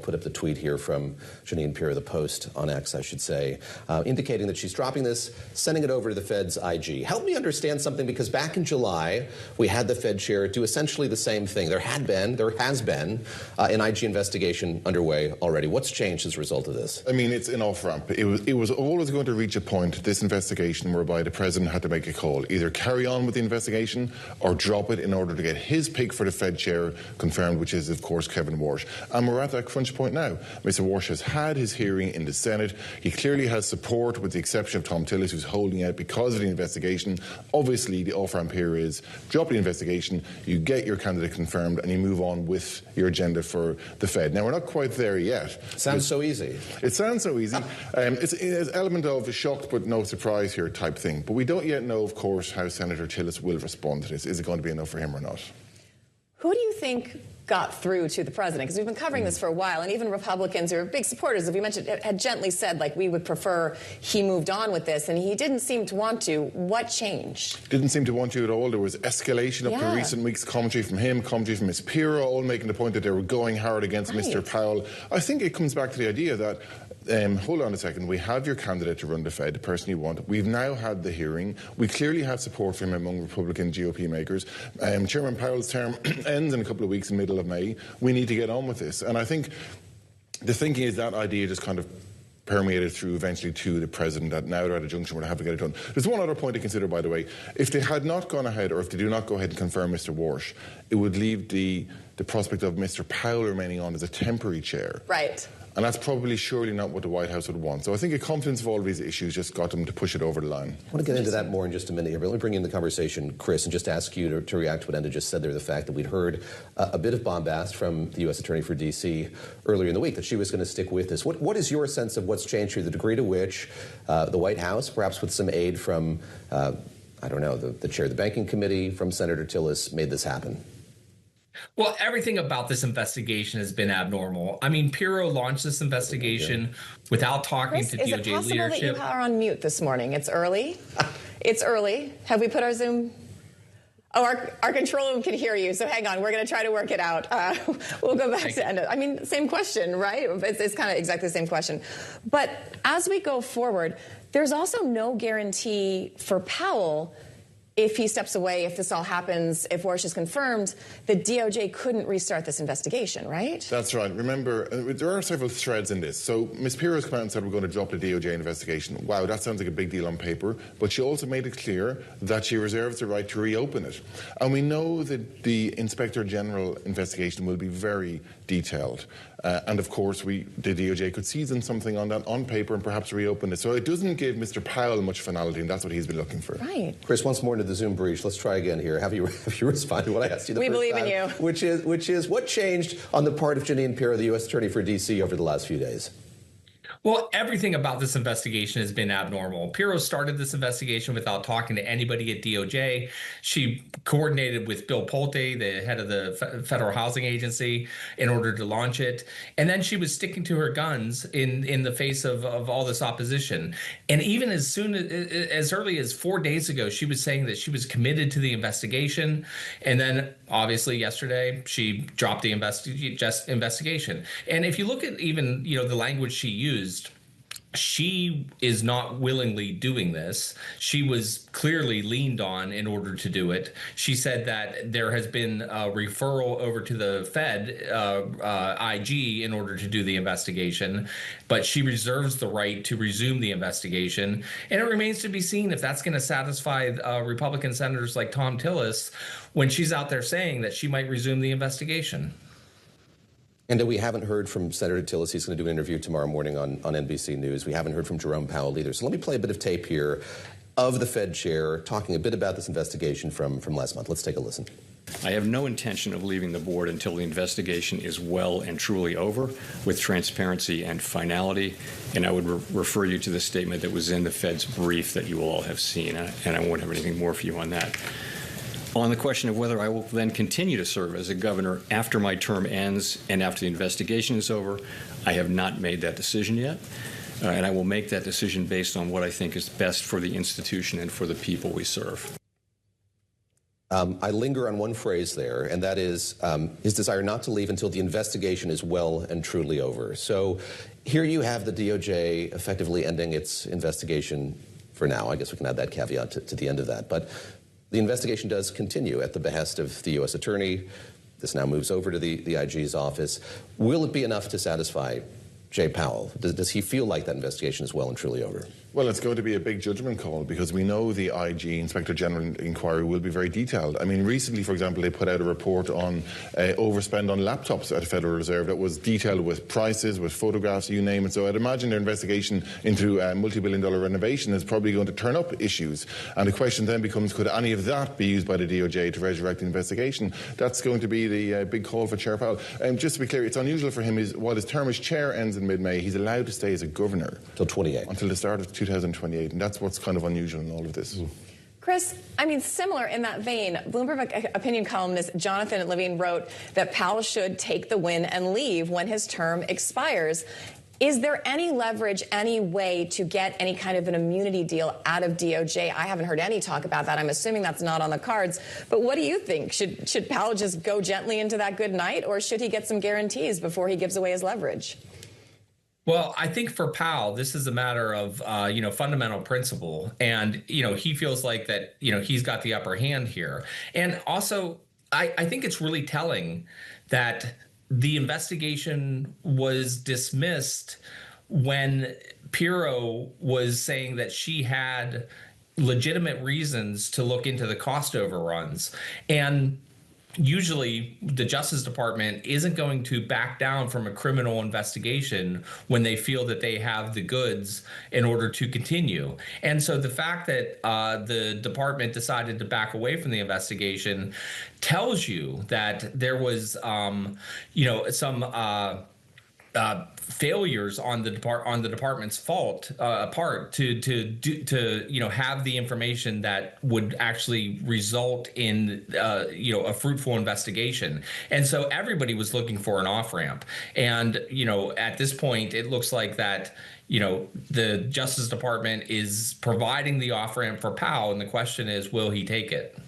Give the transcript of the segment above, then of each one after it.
put up the tweet here from Jeanine Pirro, the Post on X, I should say, indicating that she's dropping this, sending it over to the Fed's IG. Help me understand something, because back in July, we had the Fed chair do essentially the same thing. There has been an IG investigation underway already. What's changed as a result of this? I mean, it's an off-ramp. It was always going to reach a point, this investigation, whereby the president had to make a call. Either carry on with the investigation or drop it in order to get his pick for the Fed chair confirmed, which is, of course, Kevin Warsh. And we're at that crunch point now. Mr. Warsh has had his hearing in the Senate. He clearly has support, with the exception of Tom Tillis, who's holding out because of the investigation. Obviously, the off-ramp here is drop the investigation, you get your candidate confirmed, and you move on with your agenda for the Fed. Now, we're not quite there yet. Sounds so easy. It sounds so easy. It's an element of a shocked but no surprise here type thing. But we don't yet know, of course, how Senator Tillis will respond to this. Is it going to be enough for him or not? Who do you think got through to the president? Because we've been covering this for a while, and even Republicans who are big supporters, as we mentioned, had gently said, like, we would prefer he moved on with this, and he didn't seem to want to. What changed? Didn't seem to want to at all. There was escalation up to recent weeks, commentary from him, commentary from Ms. Pirro, all making the point that they were going hard against Mr. Powell. I think it comes back to the idea that hold on a second, we have your candidate to run the Fed, the person you want. We've now had the hearing. We clearly have support for him among Republican GOP makers. Chairman Powell's term ends in a couple of weeks in the middle of May. We need to get on with this. And I think the thinking is that idea just kind of permeated through eventually to the president, that now they're at a junction where they have to get it done. There's one other point to consider, by the way. If they had not gone ahead, or if they do not go ahead and confirm Mr. Warsh, it would leave the prospect of Mr. Powell remaining on as a temporary chair. Right. And that's probably surely not what the White House would want. So I think a confidence of all of these issues just got them to push it over the line. I want to get into that more in just a minute here, but let me bring in the conversation, Chris, and just ask you to react to what Enda just said there, the fact that we'd heard a bit of bombast from the U.S. Attorney for D.C. earlier in the week that she was going to stick with this. What is your sense of what's changed here, the degree to which the White House, perhaps with some aid from, I don't know, the chair of the Banking Committee, from Senator Tillis, made this happen? Well, everything about this investigation has been abnormal. I mean, Pirro launched this investigation without talking to DOJ leadership. Is it possible that you are on mute this morning? It's early. It's early. Have we put our Zoom? Oh, our control room can hear you, so hang on. We're going to try to work it out. We'll go back to Enda. I mean, same question, right? It's kind of exactly the same question. But as we go forward, there's also no guarantee for Powell, if he steps away, if this all happens, if Warsh is confirmed, the DOJ couldn't restart this investigation, right? That's right. Remember, there are several threads in this. So Ms. Pirro's come out and said we're going to drop the DOJ investigation. Wow, that sounds like a big deal on paper. But she also made it clear that she reserves the right to reopen it. And we know that the Inspector General investigation will be very detailed. And of course, the DOJ could seize on something on that on paper and perhaps reopen it. So it doesn't give Mr. Powell much finality, and that's what he's been looking for. Right. Chris, once more into the Zoom breach. Let's try again here. Have you responded to what I asked you the first time? We believe in you. Which is what changed on the part of Jeanine Pirro, the U.S. Attorney for D.C., over the last few days? Well, everything about this investigation has been abnormal. Pirro started this investigation without talking to anybody at DOJ. She coordinated with Bill Pulte, the head of the Federal Housing Agency, in order to launch it. And then she was sticking to her guns in the face of all this opposition. And even as early as 4 days ago, she was saying that she was committed to the investigation. And then, obviously, yesterday, she dropped the investigation. And if you look at even, the language she used, she is not willingly doing this. She was clearly leaned on in order to do it. She said that there has been a referral over to the Fed, IG, in order to do the investigation, but she reserves the right to resume the investigation. And it remains to be seen if that's going to satisfy Republican senators like Tom Tillis when she's out there saying that she might resume the investigation. And we haven't heard from Senator Tillis. He's going to do an interview tomorrow morning on NBC News. We haven't heard from Jerome Powell either. So let me play a bit of tape here of the Fed chair talking a bit about this investigation from last month. Let's take a listen. I have no intention of leaving the board until the investigation is well and truly over, with transparency and finality. And I would refer you to the statement that was in the Fed's brief that you will all have seen, and I won't have anything more for you on that. On the question of whether I will then continue to serve as a governor after my term ends and after the investigation is over, I have not made that decision yet. And I will make that decision based on what I think is best for the institution and for the people we serve. I linger on one phrase there, and that is his desire not to leave until the investigation is well and truly over. So here you have the DOJ effectively ending its investigation for now. I guess we can add that caveat to the end of that. But the investigation does continue at the behest of the U.S. Attorney. This now moves over to the IG's office. Will it be enough to satisfy Jay Powell? Does he feel like that investigation is well and truly over? Well, it's going to be a big judgment call because we know the IG, Inspector General inquiry, will be very detailed. I mean, recently, for example, they put out a report on overspend on laptops at the Federal Reserve that was detailed with prices, with photographs, you name it. So I'd imagine their investigation into multi-billion-dollar renovation is probably going to turn up issues. And the question then becomes, could any of that be used by the DOJ to resurrect the investigation? That's going to be the big call for Chair Powell. Just to be clear, it's unusual for him while his term as chair ends in mid-May, he's allowed to stay as a governor. Till 28. Until the start of 2028, and that's what's kind of unusual in all of this. Chris, I mean, similar in that vein, Bloomberg opinion columnist Jonathan Levine wrote that Powell should take the win and leave when his term expires. Is there any leverage, any way to get any kind of an immunity deal out of DOJ? I haven't heard any talk about that. I'm assuming that's not on the cards. But what do you think? Should Powell just go gently into that good night, or should he get some guarantees before he gives away his leverage? Well, I think for Powell, this is a matter of, fundamental principle. And, he feels like that, he's got the upper hand here. And also, I think it's really telling that the investigation was dismissed when Pirro was saying that she had legitimate reasons to look into the cost overruns. And usually the Justice Department isn't going to back down from a criminal investigation when they feel that they have the goods in order to continue. And so the fact that the department decided to back away from the investigation tells you that there was, some failures on the department's part to have the information that would actually result in a fruitful investigation. And so everybody was looking for an off ramp. And at this point, it looks like that the Justice Department is providing the off ramp for Powell, and the question is, will he take it?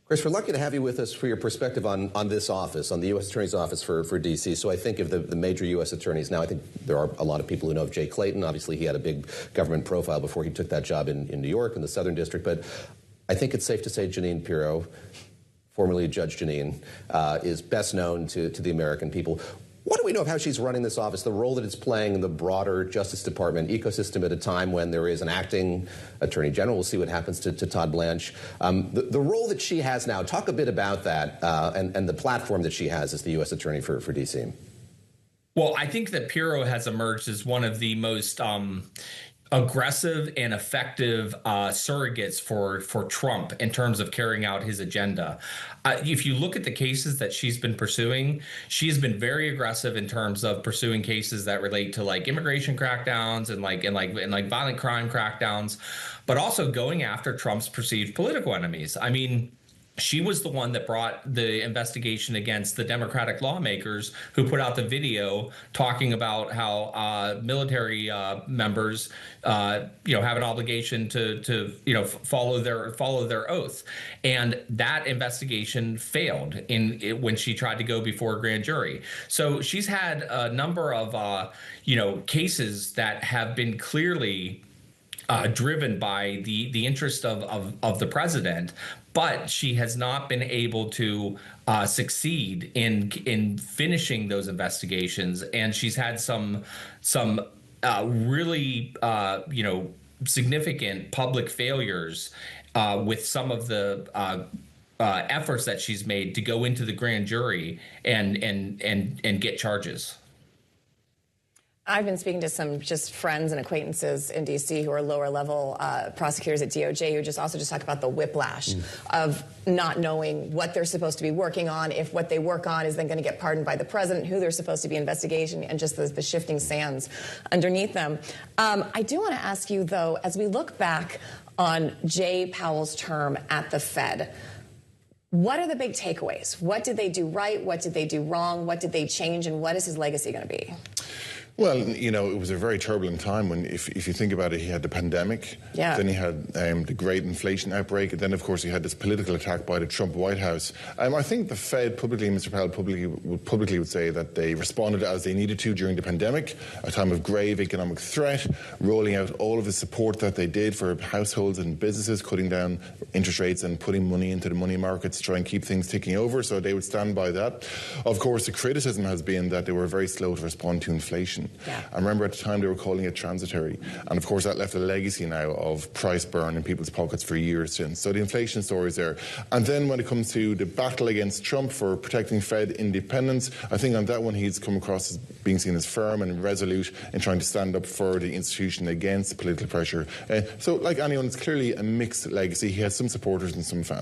Chris, we're lucky to have you with us for your perspective on this office, on the U.S. Attorney's Office for D.C. So I think of the major U.S. attorneys now. I think there are a lot of people who know of Jay Clayton. Obviously, he had a big government profile before he took that job in New York in the Southern District. But I think it's safe to say Jeanine Pirro, formerly Judge Jeanine, is best known to the American people. What do we know of how she's running this office, the role that it's playing in the broader Justice Department ecosystem at a time when there is an acting Attorney General? We'll see what happens to Todd Blanche. The role that she has now, talk a bit about that and the platform that she has as the U.S. Attorney for D.C. Well, I think that Pirro has emerged as one of the most aggressive and effective surrogates for Trump in terms of carrying out his agenda. If you look at the cases that she's been pursuing, she's been very aggressive in terms of pursuing cases that relate to like immigration crackdowns and violent crime crackdowns, but also going after Trump's perceived political enemies. I mean, she was the one that brought the investigation against the Democratic lawmakers who put out the video talking about how military members, have an obligation to follow their oath, and that investigation failed when she tried to go before a grand jury. So she's had a number of cases that have been clearly driven by the interest of the president, but she has not been able to succeed in finishing those investigations, and she's had some really significant public failures with some of the efforts that she's made to go into the grand jury and get charges. I've been speaking to some just friends and acquaintances in D.C. who are lower level prosecutors at DOJ who just talk about the whiplash of not knowing what they're supposed to be working on, if what they work on is then going to get pardoned by the president, who they're supposed to be investigating, and just the shifting sands underneath them. I do want to ask you, though, as we look back on Jay Powell's term at the Fed, what are the big takeaways? What did they do right? What did they do wrong? What did they change? And what is his legacy going to be? Well, you know, it was a very turbulent time when, if you think about it, he had the pandemic, then he had the great inflation outbreak, and then, of course, he had this political attack by the Trump White House. I think the Fed publicly, Mr. Powell publicly would say that they responded as they needed to during the pandemic, a time of grave economic threat, rolling out all of the support that they did for households and businesses, cutting down interest rates and putting money into the money markets to try and keep things ticking over, so they would stand by that. Of course, the criticism has been that they were very slow to respond to inflation. I remember at the time they were calling it transitory. And of course that left a legacy now of price burn in people's pockets for years since. So the inflation story is there. And then when it comes to the battle against Trump for protecting Fed independence, I think on that one he's come across as being seen as firm and resolute in trying to stand up for the institution against political pressure. So like anyone, it's clearly a mixed legacy. He has some supporters and some fans.